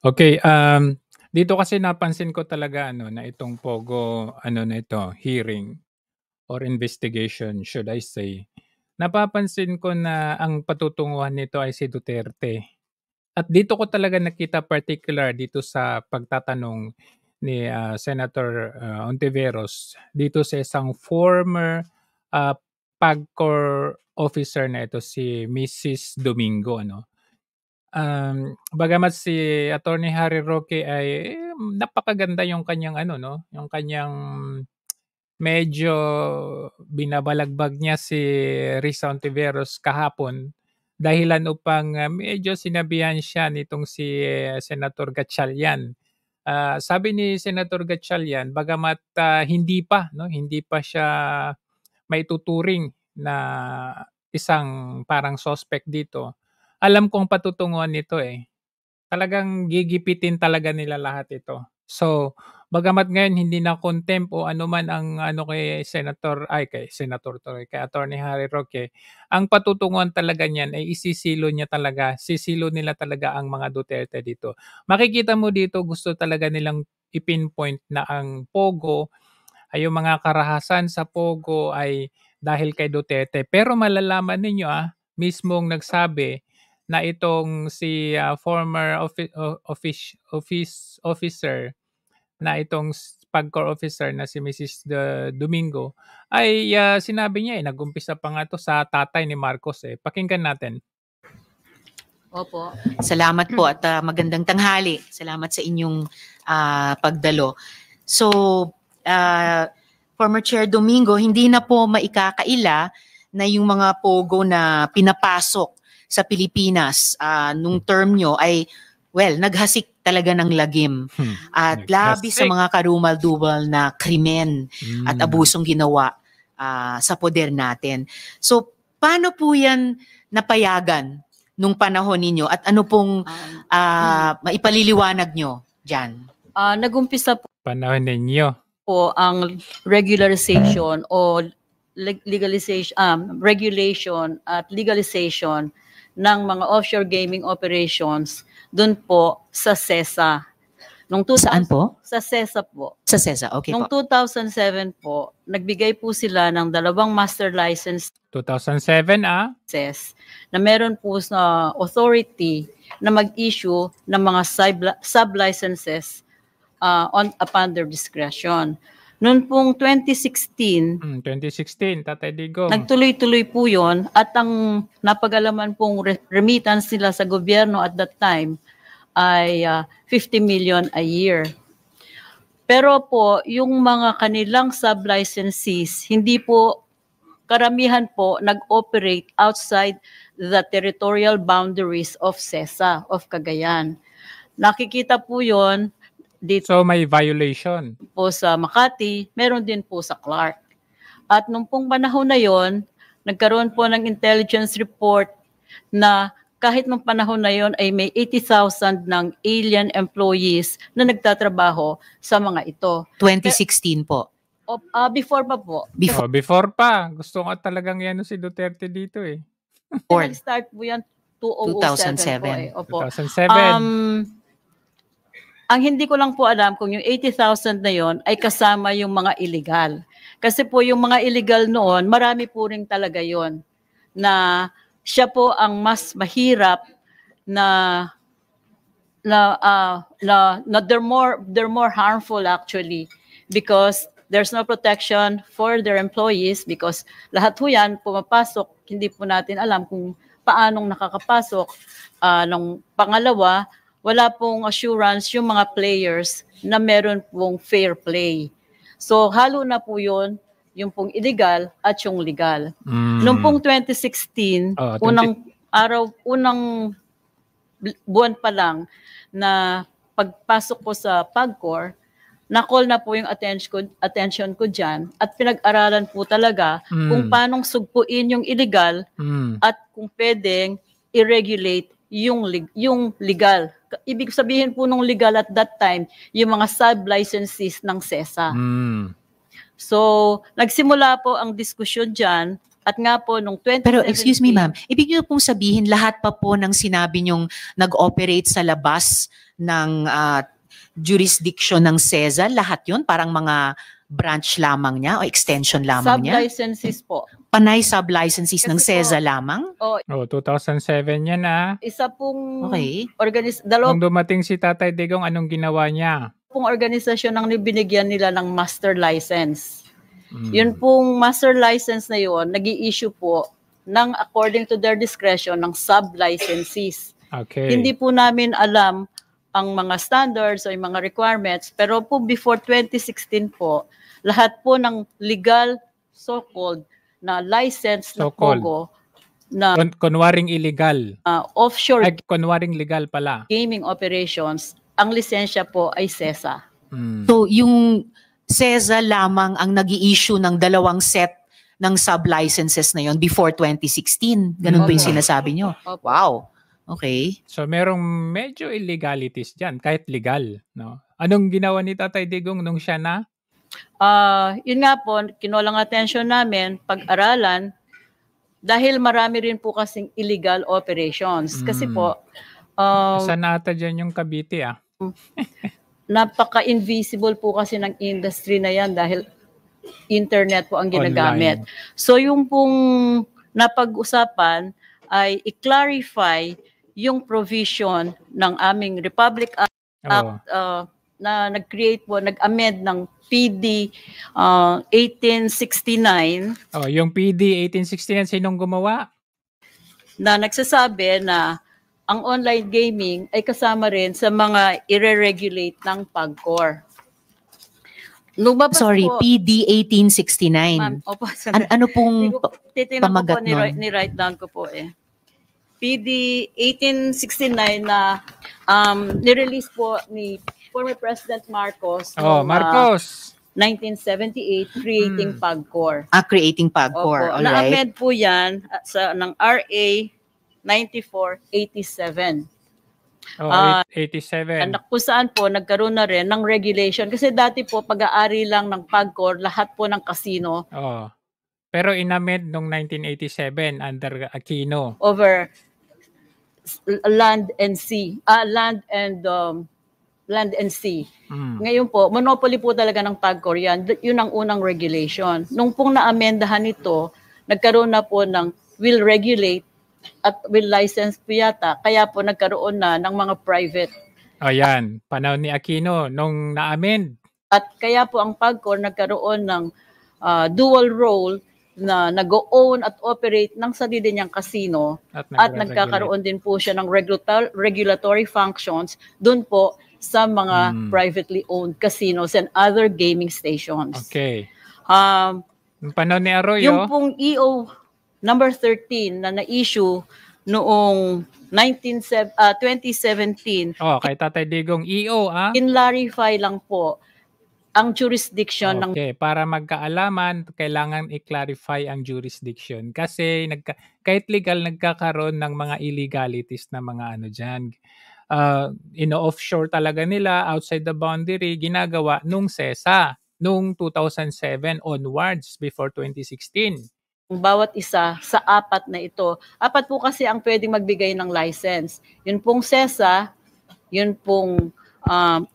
Okay, dito kasi napansin ko talaga na itong Pogo na ito, hearing or investigation should I say, napapansin ko na ang patutunguhan nito ay si Duterte. At dito ko talaga nakita particular dito sa pagtatanong ni, Senator, Ontiveros dito sa isang former, ah, PAGCOR officer na ito si Mrs. Domingo bagamat si Attorney Harry Roque ay napakaganda yung kanyang 'no, yung kanyang medyo binabalagbag niya si Risa Ontiveros kahapon dahilan upang, medyo sinabihan siya nitong si Senator Gatchalian. Sabi ni Senator Gatchalian bagamat, hindi pa siya maituturing na isang parang suspect dito, alam kong patutunguhan nito, eh. Talagang gigipitin talaga nila lahat ito. So, bagamat ngayon hindi na contempt o anuman ang kay Senator tuloy, kay Attorney Harry Roque, ang patutunguhan talaga niyan ay sisilo nila talaga ang mga Duterte dito. Makikita mo dito gusto talaga nilang i-pinpoint na ang Pogo ay yung mga karahasan sa Pogo ay dahil kay Duterte. Pero malalaman ninyo, mismong nagsabi na itong si, former officer na itong PAGCOR officer na si Mrs. Domingo ay, sinabi niya, nag-umpisa pa nga 'to sa tatay ni Marcos, eh. Pakinggan natin. Opo. Salamat po at magandang tanghali. Salamat sa inyong pagdalo. So, former Chair Domingo, hindi na po maikakaila na yung mga pogo na pinapasok sa Pilipinas nung term nyo ay, well, naghasik talaga ng lagim at labi sa mga karumal-dumal na krimen at abusong ginawa sa poder natin. So, paano po yan napayagan nung panahon ninyo at ano pong maipaliliwanag nyo dyan? Nag-umpisa Panahon ninyo. po ang regularization o legalization, regulation at legalization ng mga offshore gaming operations dun po sa CESA. Saan po? Sa CESA po. Sa CESA, okay Noong po. 2007 po, nagbigay po sila ng 2 master license 2007, na meron po sa authority na mag-issue ng mga sub-licenses upon their discretion. Noon pong 2016, 2016, Tatay Digo. nagtuloy-tuloy po yon at ang napag-alaman pong remittance nila sa gobyerno at that time ay 50 million a year. Pero po, yung mga kanilang sub-licensees, hindi po, karamihan po nag-operate outside the territorial boundaries of CESA, of Cagayan. Nakikita po yon dito So may violation. po sa Makati, meron din po sa Clark. At nung pong panahon na yon, nagkaroon po ng intelligence report na kahit nung panahon na yon ay may 80,000 ng alien employees na nagtatrabaho sa mga ito. 2016 po. Before pa po. Before pa. Gusto nga talagang yan si Duterte dito, eh. Nag-start po yan 2007 po eh. Opo. 2007. Ang hindi ko lang po alam kung yung 80,000 na yon ay kasama yung mga illegal. Kasi po yung mga illegal noon, marami po rin talaga yon na siya po ang mas mahirap na they're more harmful actually because there's no protection for their employees because lahat po yan pumapasok, hindi po natin alam kung paanong nakakapasok. Nung pangalawa, wala pong assurance yung mga players na meron pong fair play. So halo na po yun, yung pong illegal at yung legal. Noong pong 2016, unang buwan pa lang na pagpasok ko sa PAGCOR, na-call na po yung attention ko dyan at pinag-aralan po talaga kung paanong sugpuin yung illegal at kung pwedeng i-regulate yung legal. Ibig sabihin po nung legal at that time, yung mga sub-licensees ng CESA. So, nagsimula po ang diskusyon dyan At nga po, nung 2017... Pero excuse me ma'am, ibig niyo pong sabihin lahat pa po ng sinabi niyong nag-operate sa labas ng jurisdiction ng CESA, lahat yun? Parang mga branch lamang niya o extension lamang niya? Sub-licenses po. Panay sub-licenses ng Kasi CESA lamang? O, 2007 yan isa pong Okay. Nung dumating si Tatay Digong, anong ginawa niya? pong organisasyon ang binigyan nila ng master license. Yun pong master license na yun, nag-i-issue po ng according to their discretion ng sub-licensees. Okay. Hindi po namin alam ang mga standards o yung mga requirements, pero po before 2016 po, lahat po ng legal so-called na license na So-called. POGO na Kunwaring illegal. offshore Ay, kunwaring legal pala. gaming operations, ang lisensya po ay CESA. So yung CESA lamang ang nag-i-issue ng dalawang set ng sub-licenses na yon before 2016. Ganun ba yung Opo. sinasabi niyo? Opo. Wow. Okay. So merong medyo illegalities dyan, kahit legal. No? Anong ginawa ni Tatay Digong nung siya na? Yun nga po, kinulang attention namin, pag-aralan, dahil marami rin po kasing illegal operations. Kasi po, Saan ata dyan yung Cavite napaka-invisible po kasi ng industry na yan dahil internet po ang ginagamit. Online. So yung pong napag-usapan ay i-clarify yung provision ng aming Republic Act na nag-create po, nag-amend ng PD 1869 Yung PD 1869, sinong gumawa? na nagsasabi na ang online gaming ay kasama rin sa mga i-regulate ng PAGCOR. Lumabas Sorry, po, PD 1869. ma'am, opo, Ano pong titingnan ko po, pamagat nun? ni-write down ko po eh. PD 1869 na nirelease po ni former President Marcos noong, Marcos. 1978, creating PAGCOR. creating PAGCOR? Opo, Alright. na-amend po yan ng RA 9487. 87. Kung saan po nagkaroon na rin ng regulation. Kasi dati po, pag-aari lang ng PAGCOR, lahat po ng casino Pero inamend nung 1987 under Aquino. over land and sea. Land and sea. Ngayon po, monopoly po talaga ng PAGCOR yan. Yun ang unang regulation. Nung pong na-amendahan ito, nagkaroon na po ng will regulate at will license po yata. Kaya po nagkaroon na ng mga private. Ayan, panahon ni Aquino nung na-amend. At kaya po ang PAGCOR nagkaroon ng dual role na nag-own at operate ng sarili niyang casino at nagkakaroon din po siya ng regulatory functions doon po sa mga privately owned casinos and other gaming stations. Okay. Yung panahon ni Arroyo, Yung pong EO number 13 na na-issue noong 2017, kay Tatay Digong EO, in-clarify lang po ang jurisdiction ng Okay, para magkaalaman, kailangan i-clarify ang jurisdiction. Kasi kahit legal, nagkakaroon ng mga illegalities na mga dyan. Ino-offshore talaga nila, outside the boundary, ginagawa nung CESA, nung 2007 onwards, before 2016. bawat isa sa apat na ito. Apat po kasi ang pwedeng magbigay ng license. Yun pong CESA, yun pong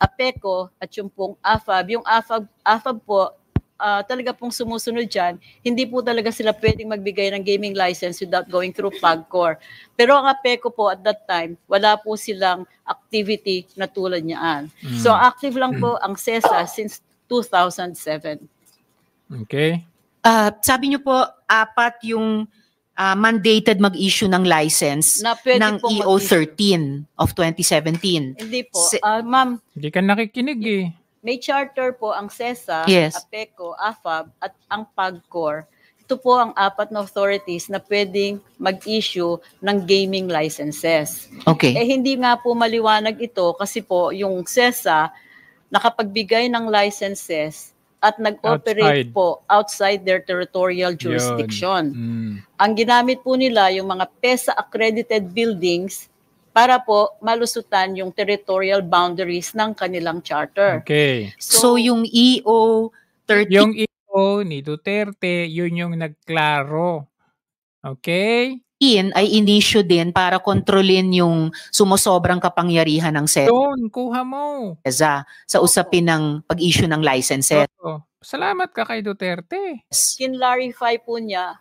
APECO, at yung pong AFAB. Yung AFAB po, talaga pong sumusunod dyan, hindi po talaga sila pwedeng magbigay ng gaming license without going through PAGCOR. Pero ang APECO po at that time, wala po silang activity na tulad niyaan. So active lang po ang CESA since 2007. Okay. Sabi niyo po, apat yung mandated mag-issue ng license Na pwede ng pong EO13 of 2017. Hindi po. Ma'am, Hindi ka nakikinig may charter po ang CESA, Yes. APECO, AFAB, at ang PAGCOR. Ito po ang apat na authorities na pwedeng mag-issue ng gaming licenses. Okay. Hindi nga po maliwanag ito kasi po yung CESA nakapagbigay ng licenses at nag-operate po outside their territorial jurisdiction. Ang ginamit po nila yung mga PESA accredited buildings para po malusutan yung territorial boundaries ng kanilang charter. Okay. So yung EO13, Yung EO ni Duterte, yun yung nagklaro Okay? ay inisyu din para kontrolin yung sumosobrang kapangyarihan ng Yun, kuha mo. SEDA sa usapin ng pag-issue ng licenses. Oo. Salamat ka kay Duterte. Kinlarify po niya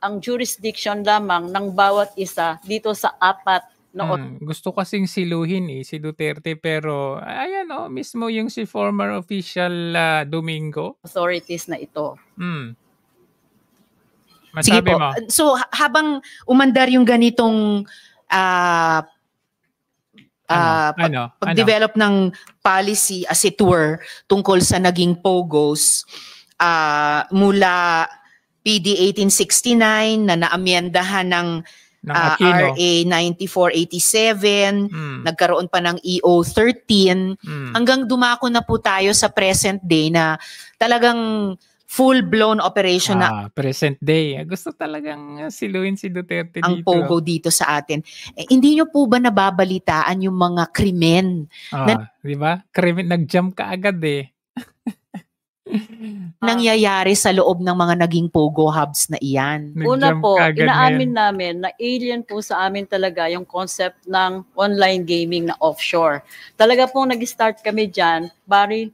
ang jurisdiction lamang ng bawat isa dito sa 4 na Gusto kasing siluhin si Duterte pero ayan mismo yung si former official Domingo. authorities na ito. Sige Masabi po. mo. So habang umandar yung ganitong Ano? pag-develop ng policy as it were tungkol sa naging POGOs mula PD 1869 na naamyendahan ng Ng Aquino. RA 9487, nagkaroon pa ng EO 13, hanggang dumako na po tayo sa present day na talagang full-blown operation na Present day. Gusto talagang siluhin si Duterte ang dito. POGO dito sa atin. Hindi nyo po ba nababalitaan yung mga krimen? Di ba? Nag-jump ka agad nangyayari sa loob ng mga naging POGO hubs na iyan? Una Nag-jump po, ka agad inaamin namin na alien po sa amin talaga yung concept ng online gaming na offshore. Talaga pong nag-start kami dyan, bari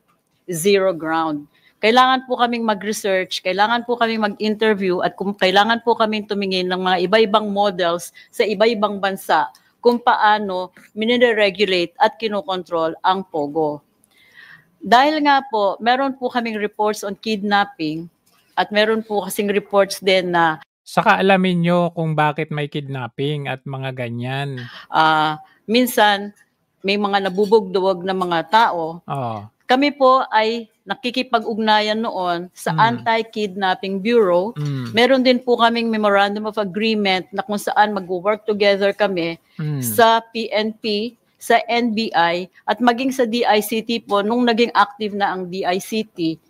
zero ground. Kailangan po kaming mag-research, kailangan po kaming mag-interview, at kung kailangan po kaming tumingin ng mga iba-ibang models sa iba-ibang bansa kung paano minire-regulate at kinokontrol ang POGO. Dahil nga po, meron po kaming reports on kidnapping at meron po kasing reports din na saka alamin nyo kung bakit may kidnapping at mga ganyan. Minsan may mga nabubugduwag na mga tao. Kami po ay nakikipag-ugnayan noon sa Anti-Kidnapping Bureau. Meron din po kaming Memorandum of Agreement na kung saan mag-work together kami sa PNP, sa NBI, at maging sa DICT po, nung naging active na ang DICT,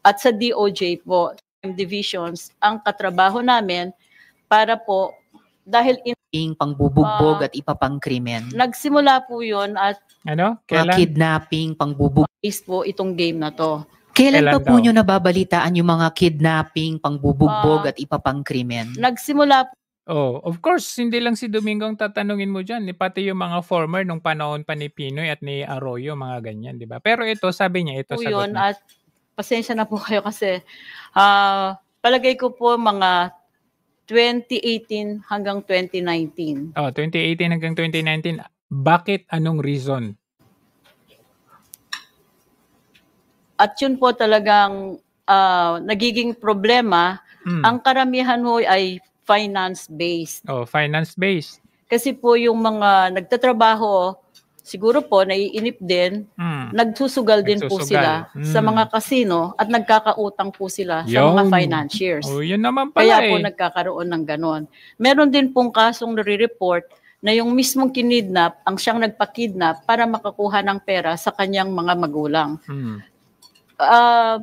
at sa DOJ po, divisions, ang katrabaho namin para po, dahil pangbubugbog at iba pang krimen. Nagsimula po yun at Kailan? Kidnapping, pangbubugbog po itong game na to. Kailan pa po daw? nyo nababalitaan yung mga kidnapping, pangbubugbog at iba pang krimen? Nagsimula po of course, hindi lang si Domingo ang tatanungin mo dyan. Pati yung mga former nung panahon pa ni Pinoy at ni Arroyo, mga ganyan, di ba? Pero ito, sabi niya, ito sagot yun na. at pasensya na po kayo kasi palagay ko po mga 2018 hanggang 2019. 2018 hanggang 2019. Bakit? Anong reason? At yun po talagang nagiging problema. Ang karamihan ho ay finance-based. Finance-based. Kasi po yung mga nagtatrabaho, siguro po naiinip din, nagsusugal din po sila sa mga casino at nagkakautang po sila sa mga financiers. Yun naman pala Kaya po nagkakaroon ng ganon. Meron din pong kasong nare-report na yung mismong kinidnap ang siyang nagpakidnap para makakuha ng pera sa kanyang mga magulang.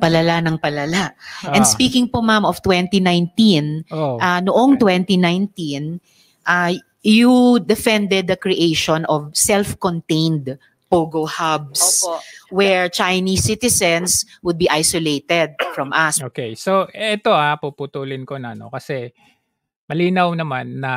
Palala ng palala. And speaking po ma'am of 2019, noong 2019, you defended the creation of self-contained POGO hubs where Chinese citizens would be isolated from us. Okay, so ito puputulin ko na kasi malinaw naman na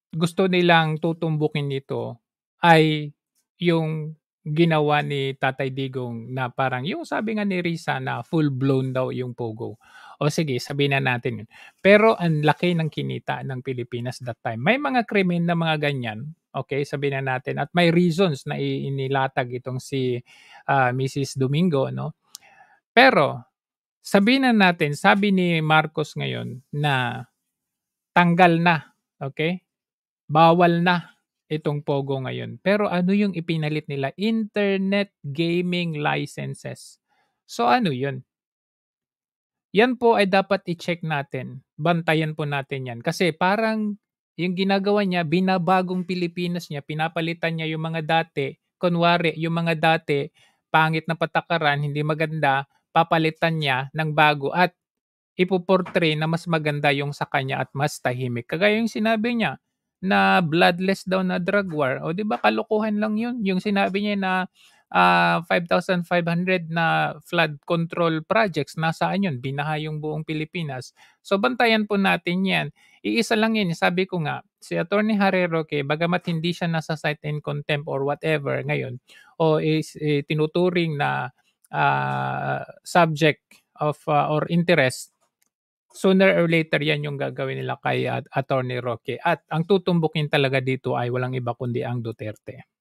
gusto nilang tutumbukin nito ay yung ginawa ni Tatay Digong na parang yung sabi nga ni Risa na full-blown daw yung POGO. O sige, sabihin na natin yun. Pero ang laki ng kinita ng Pilipinas that time. May mga krimen na mga ganyan, okay, sabihin na natin. At may reasons na inilatag itong si Mrs. Domingo, no? Pero sabihin na natin, sabi ni Marcos ngayon na tanggal na, okay? Bawal na itong POGO ngayon. Pero ano yung ipinalit nila? Internet gaming licenses. So ano yun? Yan po ay dapat i-check natin. Bantayan po natin yan. Kasi parang yung ginagawa niya, binabagong Pilipinas niya, pinapalitan niya yung mga dati. Kunwari, yung mga dati, pangit na patakaran, hindi maganda, papalitan niya ng bago at ipoportray na mas maganda yung sa kanya at mas tahimik. Kagaya yung sinabi niya, na bloodless daw na drug war. O di ba kalokohan lang yun? Yung sinabi niya na 5,500 na flood control projects, nasaan yun? Binaha yung buong Pilipinas. So bantayan po natin yan. Iisa lang yan, sabi ko nga, si Attorney Harry Roque, bagamat hindi siya nasa cite in contempt or whatever ngayon, o is tinuturing na subject of or interest, sooner or later yan yung gagawin nila kay Attorney Roque. At ang tutumbukin talaga dito ay walang iba kundi ang Duterte.